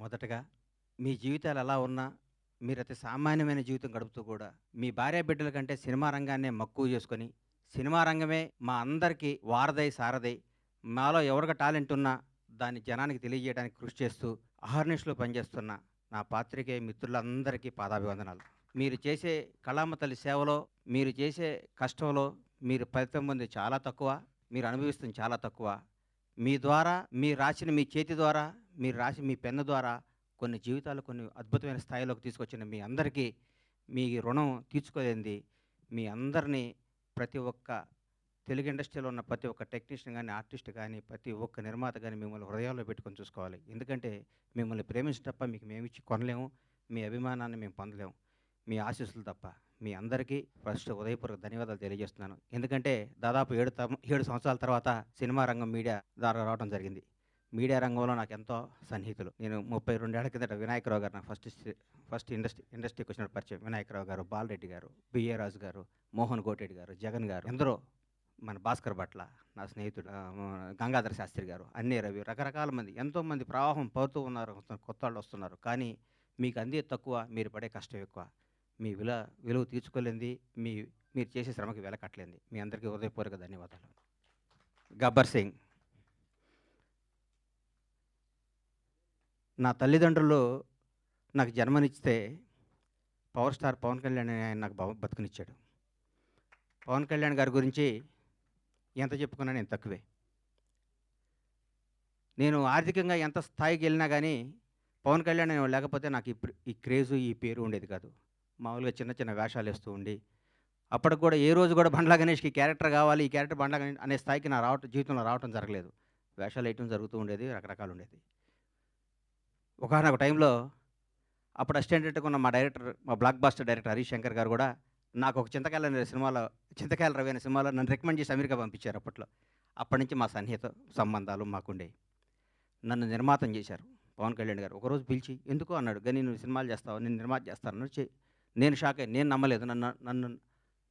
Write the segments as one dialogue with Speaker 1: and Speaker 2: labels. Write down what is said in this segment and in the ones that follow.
Speaker 1: మొదటగా మీ జీవితాలు ఎలా ఉన్నా మీరు అతి సామాన్యమైన జీవితం గడుపుతూ కూడా మీ భార్య బిడ్డల కంటే సినిమా రంగాన్నే మక్కువ చేసుకొని సినిమా రంగమే మా అందరికీ వారధై సారథై మాలో ఎవరికి టాలెంట్ ఉన్నా దాన్ని జనానికి తెలియజేయడానికి కృషి చేస్తూ అహర్నిశలు పనిచేస్తున్న నా పాత్రికేయ మిత్రులందరికీ పాదాభివందనాలు. మీరు చేసే కళామ తల్లి సేవలో, మీరు చేసే కష్టంలో మీరు ఫలితం పొంది చాలా తక్కువ, మీరు అనుభవిస్తుంది చాలా తక్కువ. మీ ద్వారా మీరు రాసిన మీ చేతి ద్వారా, మీరు రాసి మీ పెన్ను ద్వారా కొన్ని జీవితాలు కొన్ని అద్భుతమైన స్థాయిలోకి తీసుకొచ్చిన మీ అందరికీ మీ రుణం తీర్చుకోలేనిది. మీ అందరినీ ప్రతి ఒక్క తెలుగు ఇండస్ట్రీలో ఉన్న ప్రతి ఒక్క టెక్నీషియన్ కానీ, ఆర్టిస్ట్ కానీ, ప్రతి ఒక్క నిర్మాత కానీ మిమ్మల్ని హృదయాల్లో పెట్టుకొని చూసుకోవాలి. ఎందుకంటే మిమ్మల్ని ప్రేమించడం తప్ప మీకు మేమిచ్చి కొనలేము, మీ అభిమానాన్ని మేము పొందలేము, మీ ఆశీస్సులు తప్ప. మీ అందరికీ ఫస్ట్ ఉదయపూర్వక ధన్యవాదాలు తెలియజేస్తున్నాను. ఎందుకంటే దాదాపు 7 సంవత్సరాల తర్వాత సినిమా రంగం మీడియా ద్వారా రావడం జరిగింది. మీడియా రంగంలో నాకు ఎంతో సన్నిహితులు. నేను 32 ఏళ్ల కిందట వినాయకరావు గారు నాకు ఫస్ట్ ఇండస్ట్రీకి వచ్చినప్పుడు పరిచయం. వినాయకరావు గారు, బాలరెడ్డి గారు, బిఏ రాజు గారు, మోహన్ కోటెడ్డి గారు, జగన్ గారు, ఎందరో, మన భాస్కర్ భట్ల నా స్నేహితుడు, గంగాధర శాస్త్రి గారు, అన్నీ రవి, రకరకాల మంది, ఎంతోమంది ప్రవాహం పడుతూ ఉన్నారు, కొత్త వాళ్ళు వస్తున్నారు. కానీ మీకు అందేది తక్కువ, మీరు పడే కష్టం ఎక్కువ. మీ విలువ తీర్చుకోలేంది, మీరు చేసే శ్రమకి వెలకట్టలేంది. మీ అందరికీ హృదయపూర్వక ధన్యవాదాలు. గబ్బర్ సింగ్. నా తల్లిదండ్రులు నాకు జన్మనిస్తే పవర్ స్టార్ పవన్ కళ్యాణ్ అని ఆయన నాకు బతుకునిచ్చాడు. పవన్ కళ్యాణ్ గారి గురించి ఎంత చెప్పుకున్నా నేను తక్కువే. నేను ఆర్థికంగా ఎంత స్థాయికి వెళ్ళినా కానీ పవన్ కళ్యాణ్ లేకపోతే నాకు ఈ క్రేజు, ఈ పేరు ఉండేది కాదు. మామూలుగా చిన్న చిన్న వేషాలు వేస్తూ ఉండి, అప్పటికి కూడా ఏ రోజు కూడా బండ్లా గణేష్కి క్యారెక్టర్ కావాలి, ఈ క్యారెక్టర్ బండ్లా గణేష్ అనే స్థాయికి నా జీవితంలో రావటం జరగలేదు. వేషాలు వేయటం జరుగుతూ ఉండేది, రకరకాలు ఉండేది. ఒకనొక టైంలో అప్పుడు అసిస్టెంట్గా ఉన్న మా blockbuster director Harish Shankar గారు కూడా నాకు ఒక చింతకాయల రవి అనే సినిమాలో నన్ను రికమెండ్ చేసి అమెరికా పంపించారు అప్పట్లో. అప్పటి నుంచి మా సన్నిహిత సంబంధాలు మాకుండేవి. నన్ను నిర్మాతం చేశారు పవన్ కళ్యాణ్ గారు. ఒకరోజు పిలిచి ఎందుకో అన్నాడు, కానీ నువ్వు సినిమాలు చేస్తావు, నేను నిర్మాత చేస్తాను. నేను షాక్ అయ్యి, నేను నమ్మలేదు.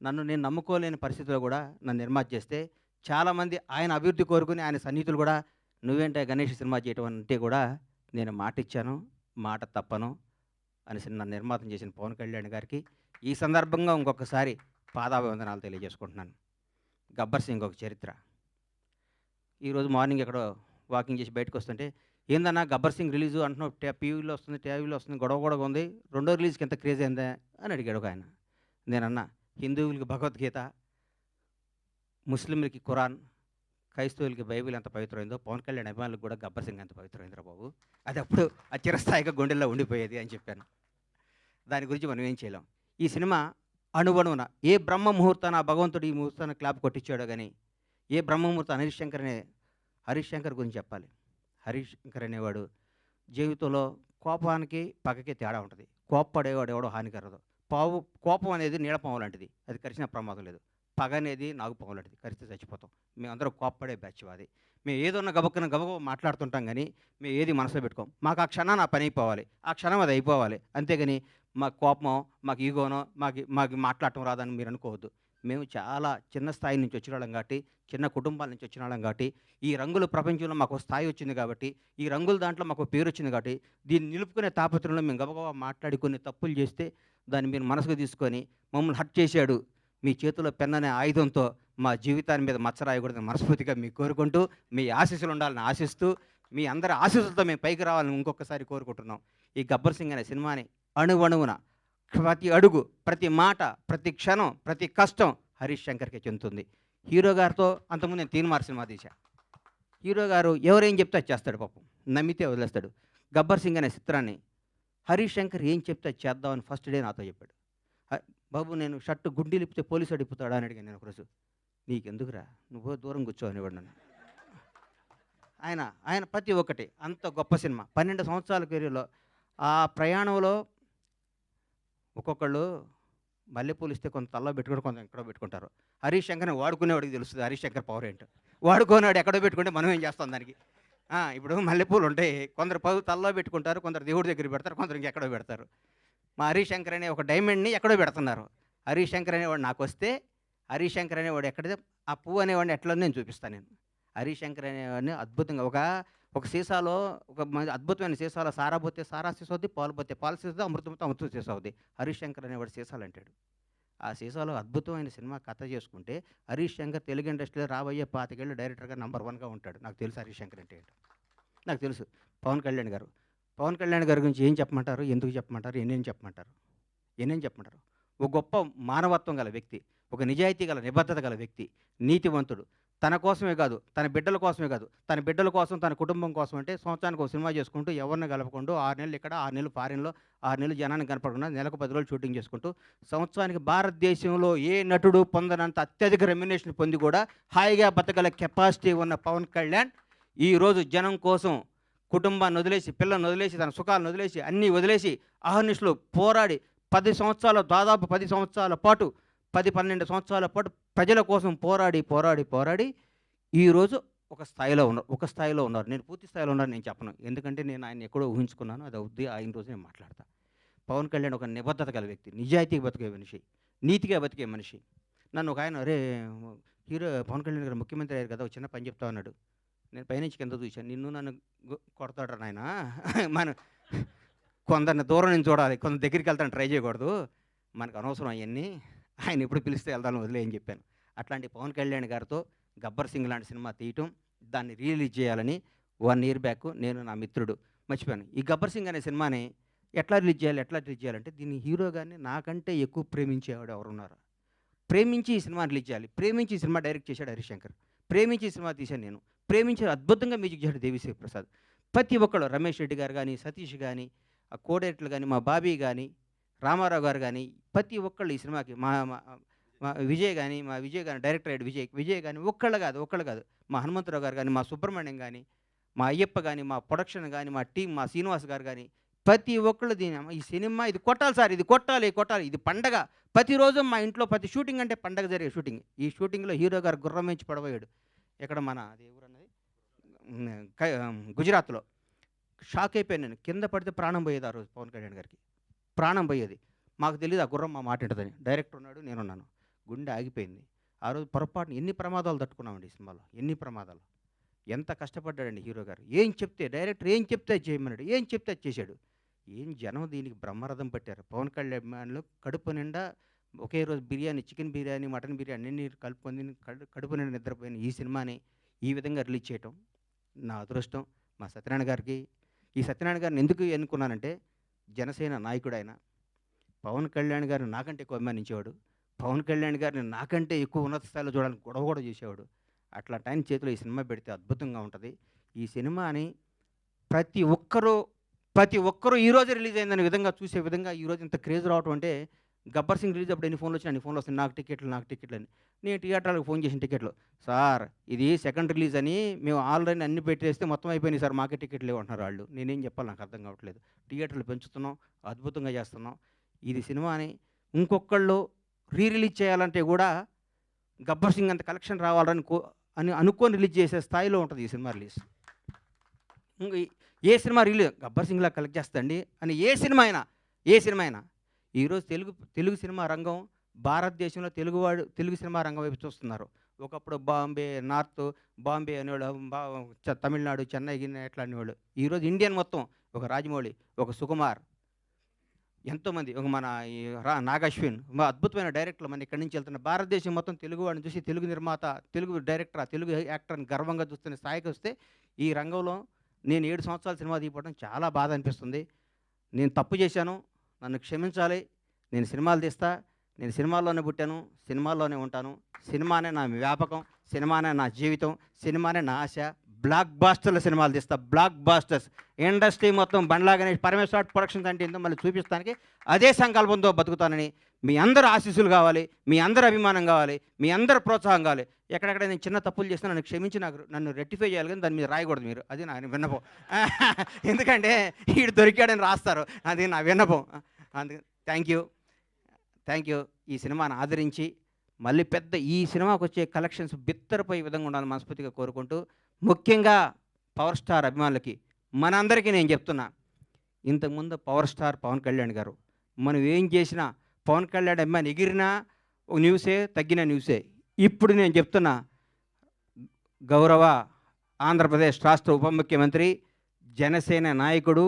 Speaker 1: నన్ను నేను నమ్ముకోలేని పరిస్థితిలో కూడా నన్ను నిర్మాత చేస్తే చాలామంది ఆయన అభివృద్ధి కోరుకుని ఆయన సన్నిహితులు కూడా నువ్వేంటే గణేష్ సినిమా చేయటం అంటే కూడా నేను మాట ఇచ్చాను, మాట తప్పను అని నన్ను నిర్మాతం చేసిన పవన్ కళ్యాణ్ గారికి ఈ సందర్భంగా ఇంకొకసారి పాదాభివందనాలు తెలియజేసుకుంటున్నాను. గబ్బర్ సింగ్ ఒక చరిత్ర. ఈరోజు మార్నింగ్ ఎక్కడో వాకింగ్ చేసి బయటకు వస్తుంటే, ఏందన్నా గబ్బర్ సింగ్ రిలీజు అంటున్నావు, టీవీలో వస్తుంది, గొడవ ఉంది, రెండో రిలీజ్కి ఎంత క్రేజ్ అయిందా అని అడిగాడు ఒక ఆయన. నేనన్నా, హిందువులకి భగవద్గీత, ముస్లింలకి ఖురాన్, క్రైస్తవులకి బైబిల్ ఎంత పవిత్రమైందో పవన్ కళ్యాణ్ అభిమానులకు కూడా గబ్బర్ సింగ్ ఎంత పవిత్రమైందిరా బాబు, అది అప్పుడు చిరస్థాయిగా గుండెల్లో ఉండిపోయేది అని చెప్పాను. దాని గురించి మనం ఏం చేయలేం. ఈ సినిమా అణువణువున ఏ బ్రహ్మ ముహూర్తాన భగవంతుడు ఈ ముహూర్తాన్ని క్లాప్ కొట్టించాడో కానీ, ఏ బ్రహ్మ ముహూర్తం హరీష్ శంకర్ గురించి చెప్పాలి. హరీష్ శంకర్ అనేవాడు జీవితంలో కోపానికి పగకి తేడా ఉంటుంది. కోప్పడేవాడు ఎవడో హానికరదు. కోపం అనేది నీడపాము లాంటిది, అది కరిచిన ప్రమాదం లేదు. పగ అనేది నాగుపాము లాంటిది, కరిస్తే చచ్చిపోతాం. మేమందరం కోప్పడే బ్యాచ్ అది. మేము ఏదన్నా గబగబ మాట్లాడుతుంటాం కానీ మేము ఏది మనసులో పెట్టుకోం. మాకు ఆ క్షణం నా పని అయిపోవాలి, ఆ క్షణం అది అయిపోవాలి. అంతేగాని మాకు కోపమో, మాకు ఈగోనో, మాకు మాట్లాడటం రాదని మీరు అనుకోవద్దు. మేము చాలా చిన్న స్థాయి నుంచి వచ్చిన వాళ్ళం కాబట్టి, చిన్న కుటుంబాల నుంచి వచ్చిన వాళ్ళం కాబట్టి, ఈ రంగుల ప్రపంచంలో మాకు స్థాయి వచ్చింది కాబట్టి, ఈ రంగుల దాంట్లో మాకు పేరు వచ్చింది కాబట్టి, దీన్ని నిలుపుకునే తాపత్రంలో మేము గబగబా మాట్లాడి కొన్ని తప్పులు చేస్తే దాన్ని మీరు మనసుకు తీసుకొని మమ్మల్ని హర్ట్ చేశాడు, మీ చేతిలో పెన్ అనే ఆయుధంతో మా జీవితాన్ని మీద మచ్చరాయకూడదని మనస్ఫూర్తిగా మీకు కోరుకుంటూ, మీ ఆశీస్సులు ఉండాలని ఆశిస్తూ, మీ అందరి ఆశీస్సులతో మేము పైకి రావాలని ఇంకొకసారి కోరుకుంటున్నాం. ఈ గబ్బర్ సింగ్ అనే సినిమాని అణువణువున ప్రతి అడుగు, ప్రతి మాట, ప్రతి క్షణం, ప్రతి కష్టం హరీష్ శంకర్కే చెందుతుంది. హీరో గారితో అంతకుముందు నేను తీన్మార్ సినిమా తీశా. హీరో గారు ఎవరేం చెప్తే అది చేస్తాడు, పాపం నమ్మితే వదిలేస్తాడు. గబ్బర్ సింగ్ అనే చిత్రాన్ని హరీష్ శంకర్ ఏం చెప్తే అది చేద్దామని ఫస్ట్ డే నాతో చెప్పాడు. బాబు నేను షర్టు గుండీ లిపితే పోలీసు అడిగిపోతాడా అని అడిగాను నేను ఒకరోజు. నీకెందుకురా, నువ్వు దూరం కూర్చో అనేవాడు నన్ను. ఆయన ప్రతి ఒక్కటి అంత గొప్ప సినిమా. 12 సంవత్సరాల కెరీర్లో ఆ ప్రయాణంలో ఒక్కొక్కళ్ళు మల్లెపూలు ఇస్తే కొంత తల్లో పెట్టుకుంటే కొంత ఎక్కడో పెట్టుకుంటారు. హరీష్ శంకర్ని వాడుకునేవాడికి తెలుస్తుంది హరీష్ శంకర్ పవర్ ఏంటో. వాడుకునేవాడు ఎక్కడో పెట్టుకుంటే మనం ఏం చేస్తాం దానికి. ఇప్పుడు మల్లెపూలు ఉంటాయి, కొందరు తల్లో పెట్టుకుంటారు, కొందరు దేవుడి దగ్గర పెడతారు, కొందరు ఇంకెక్కడో పెడతారు. మా హరీష్ శంకర్ అనే ఒక డైమండ్ని ఎక్కడో పెడుతున్నారు. హరీష్ శంకర్ అనేవాడు నాకు వస్తే, హరీష్ శంకర్ అనేవాడు ఎక్కడితే ఆ పువ్వు అనేవాడిని ఎట్లా నేను చూపిస్తాను. నేను హరీష్ శంకర్ అనేవాడిని అద్భుతంగా ఒక సీసాలో ఒక అద్భుతమైన సీసాలో సారా పోతే సారా సీసా అవుద్ది, పాలు పోతే పాలు సీసా, అమృతం పోతే అమృతం సీసా అవుద్ది. హరీష్ శంకర్ అనేవాడు సీసాలు అంటాడు. ఆ సీసాలో అద్భుతమైన సినిమా కథ చేసుకుంటే హరీష్ శంకర్ తెలుగు ఇండస్ట్రీలో రాబోయే 25 ఏళ్ళు డైరెక్టర్‌గా నంబర్ 1గా ఉంటాడు. నాకు తెలుసు హరీష్ శంకర్ అంటే ఏంటో. నాకు తెలుసు. పవన్ కళ్యాణ్ గారు. పవన్ కళ్యాణ్ గారి గురించి ఏం చెప్పమంటారు? ఎందుకు చెప్పమంటారు? ఎన్నేం చెప్పమంటారు? ఎన్నేం చెప్పమంటారు? ఒక గొప్ప మానవత్వం గల వ్యక్తి, ఒక నిజాయితీ గల, నిబద్ధత గల వ్యక్తి, నీతివంతుడు. తన కోసమే కాదు, తన బిడ్డల కోసమే కాదు, తన బిడ్డల కోసం, తన కుటుంబం కోసం అంటే సంవత్సరానికి ఒక సినిమా చేసుకుంటూ ఎవరిని కలపకుండా 6 నెలలు ఇక్కడ, 6 నెలలు ఫారిన్‌లో, 6 నెలలు జనానికి కనపడకుండా నెలకు 10 రోజులు షూటింగ్ చేసుకుంటూ సంవత్సరానికి భారతదేశంలో ఏ నటుడు పొందనంత అత్యధిక రెమ్యునరేషన్ పొంది కూడా హాయిగా బతకగల కెపాసిటీ ఉన్న పవన్ కళ్యాణ్ ఈరోజు జనం కోసం కుటుంబాన్ని వదిలేసి, పిల్లల్ని వదిలేసి, తన సుఖాలను వదిలేసి, అన్నీ వదిలేసి అహర్నిశలు పోరాడి 10 సంవత్సరాలు, దాదాపు 10 సంవత్సరాల పాటు, 10, 12 సంవత్సరాల పాటు ప్రజల కోసం పోరాడి ఈరోజు ఒక స్థాయిలో ఉన్నారు. నేను పూర్తి స్థాయిలో ఉన్నానని నేను చెప్పను. ఎందుకంటే నేను ఆయన్ని ఎక్కడో ఊహించుకున్నాను. అది అవుద్ది అయిన రోజు నేను మాట్లాడతా. పవన్ కళ్యాణ్ ఒక నిబద్ధత గల వ్యక్తి, నిజాయితీగా బతికే మనిషి, నీతిగా బతికే మనిషి. నన్ను ఒక ఆయన, "అరే హీరో పవన్ కళ్యాణ్ గారు ముఖ్యమంత్రి అయ్యారు కదా, ఒక చిన్న పని చెప్తా" అన్నాడు. నేను పైనుంచి కింద చూశాను. నిన్ను నన్ను కొడతాడురా నాయనా. మన కొందరిని దూరం నుంచి చూడాలి, కొందరి దగ్గరికి వెళ్తాను ట్రై చేయకూడదు. మనకు అనవసరం అవన్నీ. ఆయన ఎప్పుడు పిలిస్తే వెళ్తాను, వదిలేయని చెప్పాను. అట్లాంటి పవన్ కళ్యాణ్ గారితో గబ్బర్ సింగ్ లాంటి సినిమా తీయటం, దాన్ని రిలీజ్ చేయాలని 1 ఇయర్ బ్యాక్ నేను, నా మిత్రుడు మర్చిపోయాను. ఈ గబ్బర్ సింగ్ అనే సినిమాని ఎట్లా రిలీజ్ చేయాలంటే దీన్ని హీరో గారిని నాకంటే ఎక్కువ ప్రేమించేవాడు ఎవరున్నారు? ప్రేమించి ఈ సినిమా రిలీజ్ చేయాలి. ప్రేమించి ఈ సినిమా డైరెక్ట్ చేశాడు హరీష్ శంకర్. ప్రేమించి ఈ సినిమా తీశాను నేను. ప్రేమించి అద్భుతంగా మ్యూజిక్ చేశాడు దేవిశ్రీ ప్రసాద్. ప్రతి ఒక్కళ్ళు, రమేష్ రెడ్డి గారు కానీ, సతీష్ కానీ, ఆ కోడైరెక్టర్లు కానీ, మా బాబీ కానీ, రామారావు గారు కానీ, ప్రతి ఒక్కళ్ళు ఈ సినిమాకి, మా విజయ్ కానీ డైరెక్టర్ అయ్యాడు. విజయ్ కానీ ఒక్కళ్ళు కాదు, మా హనుమంతరావు గారు కానీ, మా సుబ్రహ్మణ్యం కానీ, మా అయ్యప్ప కానీ, మా ప్రొడక్షన్ కానీ, మా టీం, మా శ్రీనివాస్ గారు కానీ, ప్రతి ఒక్కళ్ళు ఈ సినిమా ఇది కొట్టాలి సార్, ఇది కొట్టాలి, ఇది పండగ. ప్రతిరోజు మా ఇంట్లో ప్రతి షూటింగ్ అంటే పండగ జరిగే షూటింగ్. ఈ షూటింగ్లో హీరో గారు గుర్రం నుంచి పడబోయాడు. ఇక్కడ మన అది ఎవరన్నది గుజరాత్లో. షాక్ అయిపోయాను నేను. కింద పడితే ప్రాణం పోయేది ఆ రోజు పవన్ కళ్యాణ్ గారికి. ప్రాణం పోయేది. మాకు తెలియదు ఆ గుర్రం మా మాట ఏంటదని. డైరెక్టర్ ఉన్నాడు, నేనున్నాను. గుండె ఆగిపోయింది. ఆ రోజు పొరపాటున ఎన్ని ప్రమాదాలు తట్టుకున్నామండి ఈ సినిమాలో, ఎన్ని ప్రమాదాలు. ఎంత కష్టపడ్డాడండి హీరో గారు. డైరెక్టర్ ఏం చెప్తే చేయమన్నాడు, ఏం చెప్తే అది చేశాడు. ఏం జనం దీనికి బ్రహ్మరథం పట్టారు. పవన్ కళ్యాణ్ కడుపు నిండా ఒకే రోజు బిర్యానీ, చికెన్ బిర్యానీ, మటన్ బిర్యానీ అన్నీ కలుపుకొని కడుపు నిండా నిద్రపోయిన ఈ సినిమాని ఈ విధంగా రిలీజ్ చేయటం నా అదృష్టం. మా సత్యనారాయణ గారికి, ఈ సత్యనారాయణ గారిని ఎందుకు ఎన్నుకున్నానంటే, జనసేన నాయకుడు ఆయన. పవన్ కళ్యాణ్ గారిని నాకంటే ఎక్కువ అభిమానించేవాడు. పవన్ కళ్యాణ్ గారిని నాకంటే ఎక్కువ ఉన్నత స్థాయిలో చూడడానికి గొడవ కూడా చేసేవాడు. అట్లాంటి ఆయన చేతిలో ఈ సినిమా పెడితే అద్భుతంగా ఉంటుంది. ఈ సినిమాని ప్రతి ఒక్కరూ ఈరోజు రిలీజ్ అయిందనే విధంగా చూసే విధంగా ఈరోజు ఇంత క్రేజ్ రావటం అంటే, గబ్బర్ సింగ్ రిలీజ్ అప్పుడు ఎన్ని ఫోన్లు వచ్చినా అన్ని ఫోన్లు వస్తాయి, నాకు టికెట్లు అని. నేను థియేటర్లకు ఫోన్ చేసిన టికెట్లు, సార్ ఇది సెకండ్ రిలీజ్ అని మేము ఆల్రెడీ అన్ని పెట్టేస్తే మొత్తం అయిపోయినాయి సార్, మాకే టికెట్లు లేవు అంటున్నారు వాళ్ళు. నేనేం చెప్పాలి, నాకు అర్థం కావట్లేదు. థియేటర్లు పెంచుతున్నాం, అద్భుతంగా చేస్తున్నాం. ఇది సినిమాని ఇంకొకళ్ళు రిలీజ్ చేయాలంటే కూడా గబ్బర్ సింగ్ అంత కలెక్షన్ రావాలని అనుకొని రిలీజ్ చేసే స్థాయిలో ఉంటుంది ఈ సినిమా రిలీజ్. ఏ సినిమా రిలీజ్ గబ్బర్ సింగ్లా కలెక్ట్ చేస్తండి అని ఏ సినిమా అయినా ఈరోజు తెలుగు సినిమా రంగం, భారతదేశంలో తెలుగు సినిమా రంగం వైపు చూస్తున్నారు. ఒకప్పుడు బాంబే అనేవాళ్ళు, తమిళనాడు, చెన్నై ఎట్లా అనేవాళ్ళు. ఈరోజు ఇండియన్ మొత్తం, ఒక రాజమౌళి, ఒక సుకుమార్, ఎంతోమంది, ఒక మన నాగశ్విన్, అద్భుతమైన డైరెక్టర్లు మన ఇక్కడి నుంచి వెళ్తున్న. భారతదేశం మొత్తం తెలుగు వాడిని చూసి తెలుగు నిర్మాత, తెలుగు డైరెక్టర్, తెలుగు యాక్టర్ని గర్వంగా చూస్తున్న స్థాయికి వస్తే, ఈ రంగంలో నేను 7 సంవత్సరాల సినిమా తీయడం చాలా బాధ అనిపిస్తుంది. నేను తప్పు చేశాను, నన్ను క్షమించాలి. నేను సినిమాలు తీస్తా, నేను సినిమాల్లోనే పుట్టాను, సినిమాల్లోనే ఉంటాను. సినిమానే నా వ్యాపకం, సినిమానే నా జీవితం, సినిమానే నా ఆశ. బ్లాక్ బాస్టర్ల సినిమాలు తీస్తా, బ్లాక్ బాస్టర్స్. ఇండస్ట్రీ మొత్తం బండ్లా గణేష్, పరమేశ్వర ప్రొడక్షన్స్ అంటే ఏందో మళ్ళీ చూపిస్తానికి అదే సంకల్పంతో బతుకుతానని మీ అందరు ఆశీస్సులు కావాలి, మీ అందరు అభిమానం కావాలి, మీ అందరు ప్రోత్సాహం కావాలి. ఎక్కడెక్కడ నేను చిన్న తప్పులు చేస్తే నన్ను క్షమించి నన్ను రెక్టిఫై చేయాలి, కానీ దాని మీద రాయకూడదు మీరు. అది నా విన్నపం. ఎందుకంటే వీడు దొరికాడని రాస్తారు, అది నా విన్నపం. అందుకని థ్యాంక్ యూ. ఈ సినిమాను ఆదరించి మళ్ళీ ఈ సినిమాకు వచ్చే కలెక్షన్స్ బిత్తరపోయే విధంగా ఉండాలని మనస్ఫూర్తిగా కోరుకుంటూ, ముఖ్యంగా పవర్ స్టార్ అభిమానులకి, మనందరికీ నేను చెప్తున్నా, ఇంతకుముందు పవర్ స్టార్ పవన్ కళ్యాణ్ గారు, మనం ఏం చేసినా పవన్ కళ్యాణ్ అభిమాని ఎగిరినా న్యూసే, తగ్గిన న్యూసే. ఇప్పుడు నేను చెప్తున్నా, గౌరవ ఆంధ్రప్రదేశ్ రాష్ట్ర ఉప ముఖ్యమంత్రి, జనసేన నాయకుడు,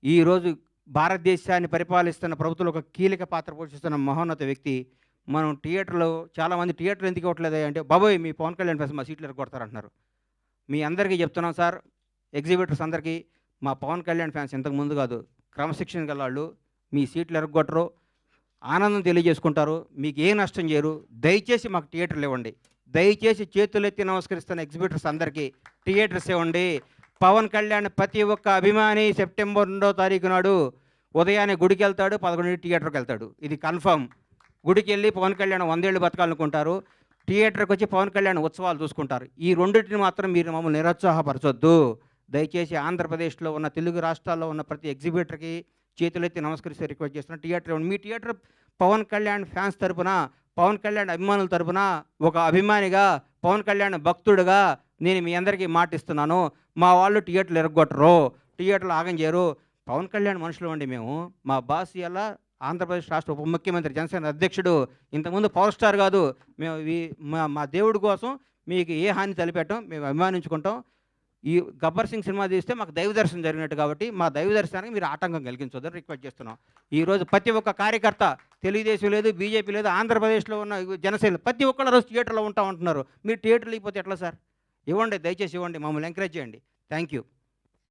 Speaker 1: ఈరోజు భారతదేశాన్ని పరిపాలిస్తున్న ప్రభుత్వంలో ఒక కీలక పాత్ర పోషిస్తున్న మహోన్నత వ్యక్తి. మనం థియేటర్‌లో చాలామంది థియేటర్‌లో ఎందుకు ఇవ్వట్లేదా అంటే, బాబోయ్! మీ పవన్ కళ్యాణ్ ఫ్యాన్స్ మా సీట్లు ఇరగ్గొడతారంటున్నారు. మీ అందరికీ చెప్తున్నాం సార్, ఎగ్జిబిటర్స్ అందరికీ, మా పవన్ కళ్యాణ్ ఫ్యాన్స్ ఇంతకు ముందు కాదు, క్రమశిక్షణ గల్లాళ్ళు. మీ సీట్లు ఇరగ్గొట్టరు, ఆనందం తెలియజేసుకుంటారు, మీకు ఏ నష్టం చేయరు. దయచేసి మాకు థియేటర్లు ఇవ్వండి. దయచేసి చేతులెత్తి నమస్కరిస్తున్న ఎగ్జిబిటర్స్ అందరికీ థియేటర్స్ ఇవ్వండి. పవన్ కళ్యాణ్ ప్రతి ఒక్క అభిమాని సెప్టెంబర్ 2వ తారీఖు నాడు ఉదయాన్నే గుడికి వెళ్తాడు, 11 థియేటర్కి వెళ్తాడు. ఇది కన్ఫర్మ్. గుడికి వెళ్ళి పవన్ కళ్యాణ్ 100 ఏళ్ళు బతకాలనుకుంటారు, థియేటర్కి వచ్చి పవన్ కళ్యాణ్ ఉత్సవాలు చూసుకుంటారు. ఈ రెండింటిని మాత్రం మీరు మమ్మల్ని నిరుత్సాహపరచొద్దు. దయచేసి ఆంధ్రప్రదేశ్లో ఉన్న తెలుగు రాష్ట్రాల్లో ఉన్న ప్రతి ఎగ్జిబిటర్కి చేతులెత్తి నమస్కరిస్తే రిక్వెస్ట్ చేస్తున్నా, థియేటర్ ఇవ్వండి. మీ థియేటర్ పవన్ కళ్యాణ్ ఫ్యాన్స్ తరపున, పవన్ కళ్యాణ్ అభిమానుల తరపున, ఒక అభిమానిగా, పవన్ కళ్యాణ్ భక్తుడిగా నేను మీ అందరికీ మాటిస్తున్నాను. మా వాళ్ళు థియేటర్లు ఇరగ్గొట్టరు, థియేటర్లు ఆగం చేయరు. పవన్ కళ్యాణ్ మనుషులు అండి మేము. మా బాస్ ఇలా ఆంధ్రప్రదేశ్ రాష్ట్ర ఉప ముఖ్యమంత్రి, జనసేన అధ్యక్షుడు, ఇంతకుముందు పవర్ స్టార్ కాదు. మేము మా దేవుడి కోసం మీకు ఏ హాని తలపెట్టం, మేము అభిమానించుకుంటాం. ఈ గబ్బర్ సింగ్ సినిమా తీస్తే మాకు దైవ దర్శనం జరిగినట్టు కాబట్టి మా దైవ దర్శనానికి మీరు ఆటంకం కలిగించొద్దని రిక్వెస్ట్ చేస్తున్నాం. ఈరోజు ప్రతి ఒక్క కార్యకర్త, తెలుగుదేశం లేదు, బీజేపీ లేదు, ఆంధ్రప్రదేశ్లో ఉన్న జనసేన ప్రతి ఒక్కళ్ళ రోజు థియేటర్లో ఉంటామంటున్నారు. మీరు థియేటర్లు ఇవ్వకపోతే ఎట్లా సార్? ఇవ్వండి, దయచేసి ఇవ్వండి, మమ్మల్ని ఎంకరేజ్ చేయండి. Thank you.